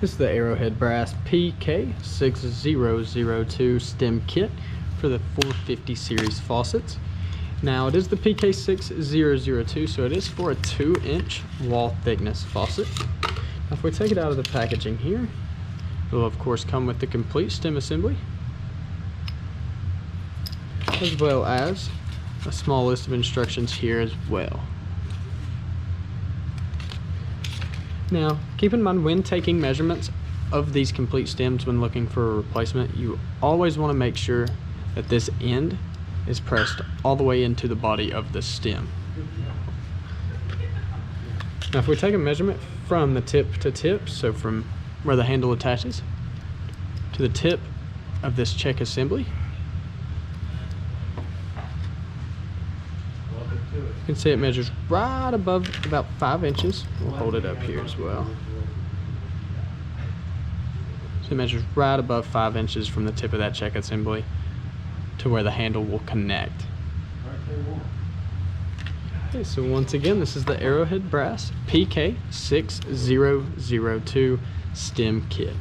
This is the Arrowhead Brass PK6002 stem kit for the 450 series faucets. Now it is the PK6002, so it is for a 2-inch wall thickness faucet. Now if we take it out of the packaging here, it will of course come with the complete stem assembly, as well as a small list of instructions here as well. Now, keep in mind when taking measurements of these complete stems when looking for a replacement, you always want to make sure that this end is pressed all the way into the body of the stem. Now, if we take a measurement from the tip to tip, so from where the handle attaches to the tip of this check assembly, you can see it measures right above about 5 inches. We'll hold it up here as well. So it measures right above 5 inches from the tip of that check assembly to where the handle will connect. Okay, so once again, this is the Arrowhead Brass PK6002 stem kit.